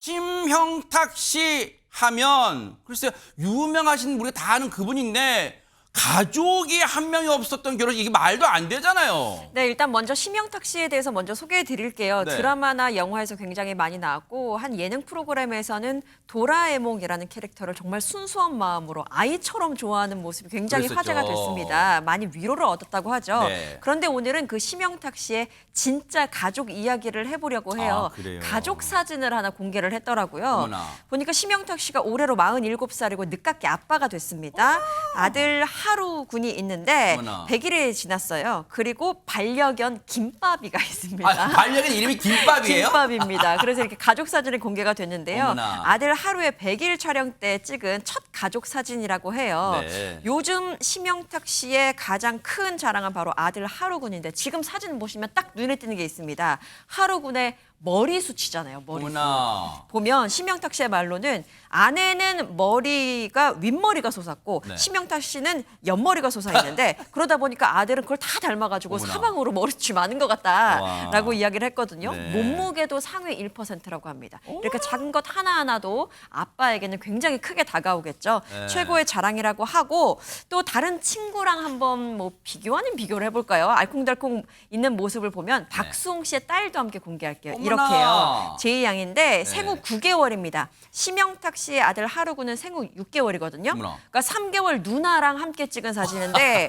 심형탁 씨 하면 글쎄요 유명하신 우리가 다 아는 그분인데 가족이 한 명이 없었던 결혼식 이게 말도 안 되잖아요. 네, 일단 먼저 심영탁 씨에 대해서 먼저 소개해 드릴게요. 네. 드라마나 영화에서 굉장히 많이 나왔고 한 예능 프로그램에서는 도라에몽이라는 캐릭터를 정말 순수한 마음으로 아이처럼 좋아하는 모습이 굉장히 그랬었죠. 화제가 됐습니다. 많이 위로를 얻었다고 하죠. 네. 그런데 오늘은 그 심영탁 씨의 진짜 가족 이야기를 해보려고 해요. 아, 그래요? 가족 사진을 하나 공개를 했더라고요. 어머나. 보니까 심영탁 씨가 올해로 47살이고 늦깎이 아빠가 됐습니다. 아들 하루 군이 있는데 어머나. 100일이 지났어요. 그리고 반려견 김밥이가 있습니다. 아, 반려견 이름이 김밥이에요? 김밥입니다. 그래서 이렇게 가족 사진이 공개가 됐는데요. 어머나. 아들 하루의 100일 촬영 때 찍은 첫 가족 사진이라고 해요. 네. 요즘 심영탁 씨의 가장 큰 자랑은 바로 아들 하루군인데 지금 사진 보시면 딱 눈에 띄는 게 있습니다. 하루군의 머리숱이잖아요. 머리숱. 어머나. 보면 심영탁 씨의 말로는 아내는 머리가 윗머리가 솟았고 네. 심영탁 씨는 옆머리가 솟아 있는데 그러다 보니까 아들은 그걸 다 닮아가지고 어머나. 사방으로 머리숱이 많은 것 같다라고 와. 이야기를 했거든요. 네. 몸무게도 상위 1%라고 합니다. 이렇게 작은 것 하나하나도 아빠에게는 굉장히 크게 다가오겠죠. 네. 최고의 자랑이라고 하고 또 다른 친구랑 한번 뭐 비교 아닌 비교를 해볼까요? 알콩달콩 있는 모습을 보면 박수홍 씨의 딸도 함께 공개할게요. 네. 어머나. 이렇게요. 제이 양인데 생후 네. 9개월입니다. 심영탁 씨의 아들 하루군은 생후 6개월이거든요. 어머나. 그러니까 3개월 누나랑 함께 찍은 사진인데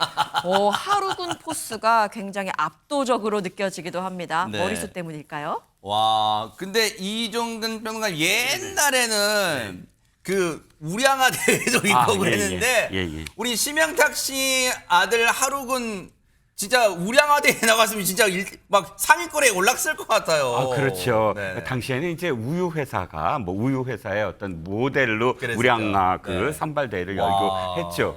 하루군 포스가 굉장히 압도적으로 느껴지기도 합니다. 네. 머리숱 때문일까요? 와, 근데 이종근 평론가 옛날에는 그 우량아 대회도 있고 아, 그랬는데 예, 예. 우리 심영탁 씨 아들 하루군 진짜 우량아 대회 나갔으면 진짜 막 상위권에 올랐을 것 같아요. 아, 그렇죠. 네. 당시에는 이제 우유 회사가 뭐 우유 회사의 어떤 모델로 그랬었죠. 우량아 그 네. 선발대회를 와. 열고 했죠.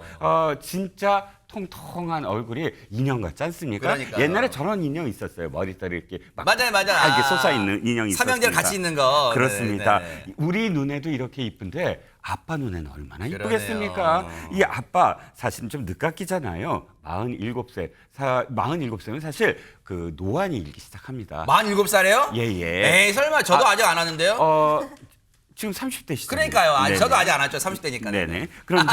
진짜 통통한 얼굴이 인형 같지 않습니까? 그러니까요. 옛날에 저런 인형 있었어요. 머리털이 이렇게 막 맞아요. 다 이렇게 솟아 있는 인형이 있었습니다. 삼형제를 같이 있는 거. 그렇습니다. 네, 네. 우리 눈에도 이렇게 이쁜데 아빠 눈에는 얼마나 그러네요. 이쁘겠습니까? 이 아빠 사실은 좀 늦깎이잖아요. 47세. 47세면 사실 그 노안이 일기 시작합니다. 47살이에요? 예, 예. 에이, 설마 저도 아직 안 하는데요? 지금 30대시죠. 그러니까요. 저도 아직 안 왔죠. 30대니까. 네네. 그런데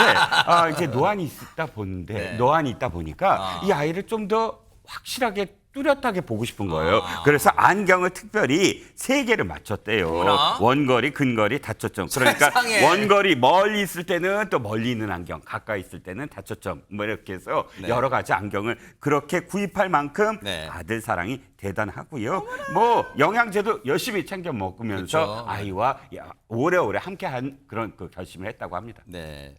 이제 노안이 있다 보는데 네. 노안이 있다 보니까 이 아이를 좀 더 확실하게 뚜렷하게 보고 싶은 거예요. 그래서 안경을 특별히 3개를 맞췄대요. 어머나. 원거리, 근거리, 다초점. 그러니까 세상에. 원거리 멀리 있을 때는 또 멀리 있는 안경, 가까이 있을 때는 다초점. 뭐 이렇게 해서 네. 여러 가지 안경을 그렇게 구입할 만큼 네. 아들 사랑이 대단하고요. 뭐 영양제도 열심히 챙겨 먹으면서 그렇죠. 아이와 오래오래 함께한 그런 그 결심을 했다고 합니다. 네.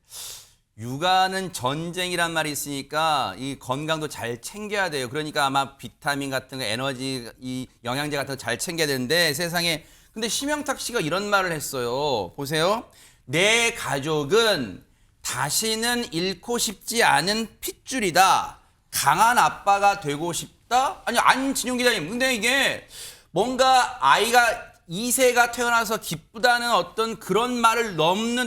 육아는 전쟁이란 말이 있으니까 이 건강도 잘 챙겨야 돼요. 그러니까 아마 비타민 같은 거, 에너지, 이 영양제 같은 거 잘 챙겨야 되는데 세상에 근데 심영탁 씨가 이런 말을 했어요. 보세요. 내 가족은 다시는 잃고 싶지 않은 핏줄이다. 강한 아빠가 되고 싶다. 아니 안진용 기자님. 근데 이게 뭔가 아이가 2세가 태어나서 기쁘다는 어떤 그런 말을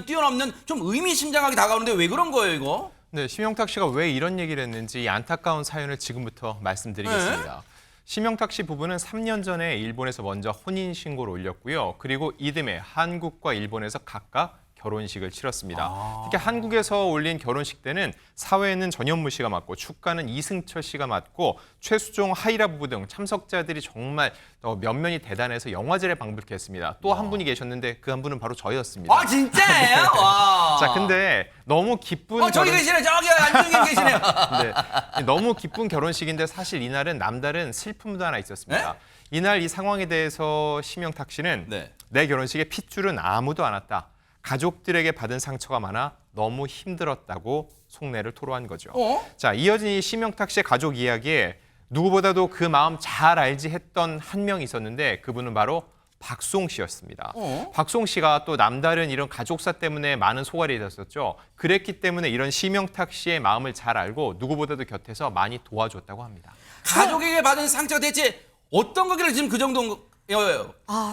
뛰어넘는 좀 의미심장하게 다가오는데 왜 그런 거예요, 이거? 네, 심영탁 씨가 왜 이런 얘기를 했는지 이 안타까운 사연을 지금부터 말씀드리겠습니다. 심영탁 씨 부부는 3년 전에 일본에서 먼저 혼인신고를 올렸고요. 그리고 이듬해 한국과 일본에서 각각 결혼식을 치렀습니다. 특히 한국에서 올린 결혼식 때는 사회는 전현무 씨가 맡고 축가는 이승철 씨가 맡고 최수종, 하이라 부부 등 참석자들이 정말 면면이 대단해서 영화제를 방불케 했습니다. 또 한 분이 계셨는데 그 한 분은 바로 저였습니다. 아, 진짜예요? 와. 자, 근데 너무 기쁜 저기 계시네, 저기 안중에 계시네요. 네, 너무 기쁜 결혼식인데 사실 이날은 남다른 슬픔도 하나 있었습니다. 네? 이날 이 상황에 대해서 심영탁 씨는 네. 내 결혼식에 핏줄은 아무도 안 왔다. 가족들에게 받은 상처가 많아 너무 힘들었다고 속내를 토로한 거죠. 자, 이어진 이 심영탁 씨의 가족 이야기에 누구보다도 그 마음 잘 알지 했던 한 명이 있었는데 그분은 바로 박수홍 씨였습니다. 박수홍 씨가 또 남다른 이런 가족사 때문에 많은 소갈이 됐었죠. 그랬기 때문에 이런 심영탁 씨의 마음을 잘 알고 누구보다도 곁에서 많이 도와줬다고 합니다. 가족에게 받은 상처가 대체 어떤 거길래 지금 그 정도인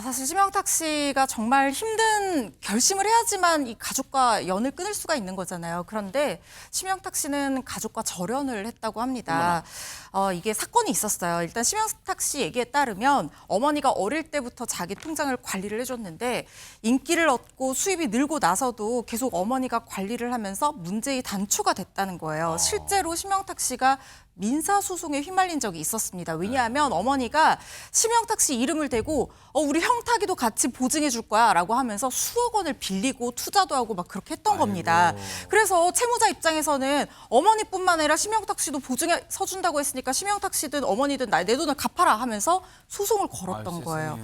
사실 심영탁 씨가 정말 힘든 결심을 해야지만 이 가족과 연을 끊을 수가 있는 거잖아요. 그런데 심영탁 씨는 가족과 절연을 했다고 합니다. 이게 사건이 있었어요. 일단 심영탁 씨 얘기에 따르면 어머니가 어릴 때부터 자기 통장을 관리를 해줬는데 인기를 얻고 수입이 늘고 나서도 계속 어머니가 관리를 하면서 문제의 단초가 됐다는 거예요. 실제로 심영탁 씨가 민사소송에 휘말린 적이 있었습니다. 왜냐하면 어머니가 심영탁 씨 이름을 대고 우리 형탁이도 같이 보증해 줄 거야 라고 하면서 수억 원을 빌리고 투자도 하고 막 그렇게 했던 겁니다. 그래서 채무자 입장에서는 어머니뿐만 아니라 심영탁 씨도 보증해 서준다고 했으니까 심영탁 씨든 어머니든 내 돈을 갚아라 하면서 소송을 걸었던 거예요.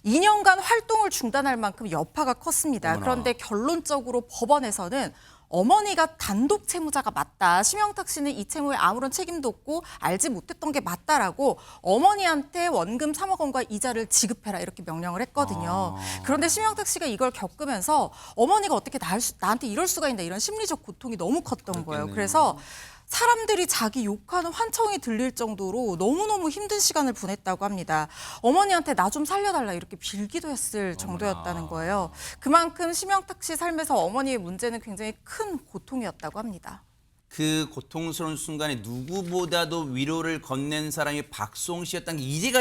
2년간 활동을 중단할 만큼 여파가 컸습니다. 그런데 결론적으로 법원에서는 어머니가 단독 채무자가 맞다. 심영탁 씨는 이 채무에 아무런 책임도 없고 알지 못했던 게 맞다라고 어머니한테 원금 3억 원과 이자를 지급해라 이렇게 명령을 했거든요. 그런데 심영탁 씨가 이걸 겪으면서 어머니가 어떻게 나한테 이럴 수가 있나 이런 심리적 고통이 너무 컸던 거예요. 그래서 사람들이 자기 욕하는 환청이 들릴 정도로 너무너무 힘든 시간을 보냈다고 합니다. 어머니한테 나 좀 살려달라 이렇게 빌기도 했을 정도였다는 거예요. 그만큼 심영탁 씨 삶에서 어머니의 문제는 굉장히 큰 고통이었다고 합니다. 그 고통스러운 순간에 누구보다도 위로를 건넨 사람이 박수홍 씨였다는 게 이제가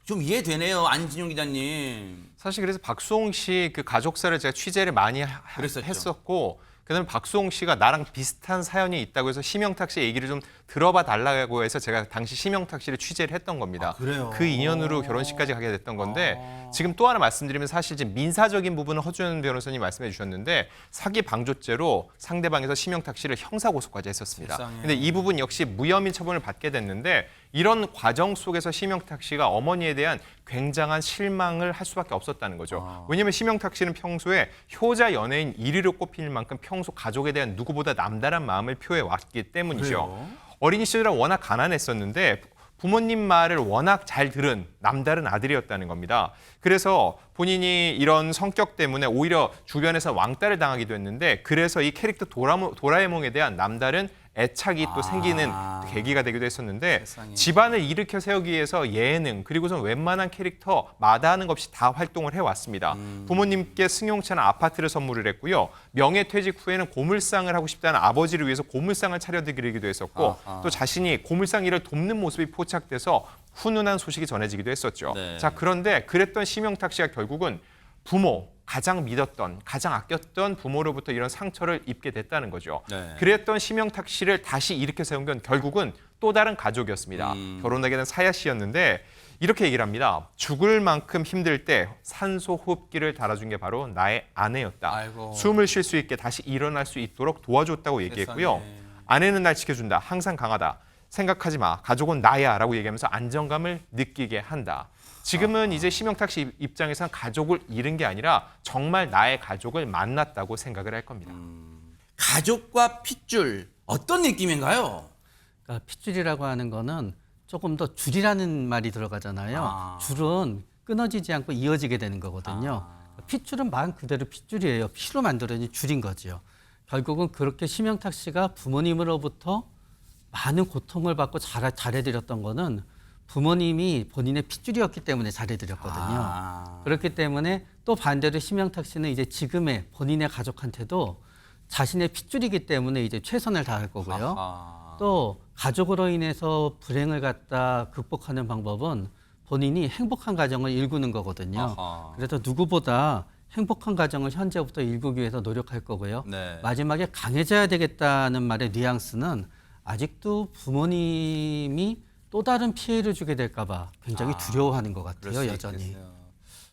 좀 이해되네요. 안진용 기자님. 사실 그래서 박수홍 씨 그 가족사를 제가 취재를 많이 그랬었죠. 했었고 그다음에 박수홍 씨가 나랑 비슷한 사연이 있다고 해서 심영탁 씨 얘기를 좀 들어봐 달라고 해서 제가 당시 심영탁 씨를 취재를 했던 겁니다. 그래요? 그 인연으로 결혼식까지 가게 됐던 건데 지금 또 하나 말씀드리면 사실 지금 민사적인 부분은 허준현 변호사님 말씀해 주셨는데 사기 방조죄로 상대방에서 심영탁 씨를 형사고소까지 했었습니다. 세상에. 근데 이 부분 역시 무혐의 처분을 받게 됐는데 이런 과정 속에서 심영탁 씨가 어머니에 대한 굉장한 실망을 할 수밖에 없었다는 거죠. 왜냐하면 심영탁 씨는 평소에 효자 연예인 1위로 꼽힐 만큼 평소 가족에 대한 누구보다 남다른 마음을 표해 왔기 때문이죠. 그래요? 어린이 시절에 워낙 가난했었는데 부모님 말을 워낙 잘 들은 남다른 아들이었다는 겁니다. 그래서 본인이 이런 성격 때문에 오히려 주변에서 왕따를 당하기도 했는데 그래서 이 캐릭터 도라에몽에 대한 남다른 애착이 또 생기는 계기가 되기도 했었는데 세상에. 집안을 일으켜 세우기 위해서 예능 그리고선 웬만한 캐릭터 마다하는 것 없이 다 활동을 해왔습니다. 부모님께 승용차나 아파트를 선물을 했고요. 명예퇴직 후에는 고물상을 하고 싶다는 아버지를 위해서 고물상을 차려드리기도 했었고 또 자신이 고물상 일을 돕는 모습이 포착돼서 훈훈한 소식이 전해지기도 했었죠. 네. 자, 그런데 그랬던 심영탁 씨가 결국은 부모, 가장 믿었던, 가장 아꼈던 부모로부터 이런 상처를 입게 됐다는 거죠. 네. 그랬던 심영탁 씨를 다시 일으켜 세운 건 결국은 또 다른 가족이었습니다. 결혼하게 된 사야 씨였는데 이렇게 얘기를 합니다. 죽을 만큼 힘들 때 산소 호흡기를 달아준 게 바로 나의 아내였다. 아이고. 숨을 쉴 수 있게 다시 일어날 수 있도록 도와줬다고 얘기했고요. 세상에. 아내는 날 지켜준다. 항상 강하다. 생각하지 마. 가족은 나야. 라고 얘기하면서 안정감을 느끼게 한다. 지금은 이제 심영탁 씨 입장에서는 가족을 잃은 게 아니라 정말 나의 가족을 만났다고 생각을 할 겁니다. 가족과 핏줄 어떤 느낌인가요? 그러니까 핏줄이라고 하는 거는 조금 더 줄이라는 말이 들어가잖아요. 줄은 끊어지지 않고 이어지게 되는 거거든요. 핏줄은 말 그대로 핏줄이에요. 피로 만들어진 줄인 거죠. 결국은 그렇게 심영탁 씨가 부모님으로부터 많은 고통을 받고 잘해드렸던 거는 부모님이 본인의 핏줄이었기 때문에 잘해드렸거든요. 그렇기 때문에 또 반대로 심영탁 씨는 이제 지금의 본인의 가족한테도 자신의 핏줄이기 때문에 이제 최선을 다할 거고요. 또 가족으로 인해서 불행을 갖다 극복하는 방법은 본인이 행복한 가정을 일구는 거거든요. 그래서 누구보다 행복한 가정을 현재부터 일구기 위해서 노력할 거고요. 네. 마지막에 강해져야 되겠다는 말의 뉘앙스는 아직도 부모님이 또 다른 피해를 주게 될까 봐 굉장히 두려워하는 것 그럴 같아요, 수 여전히. 있겠어요.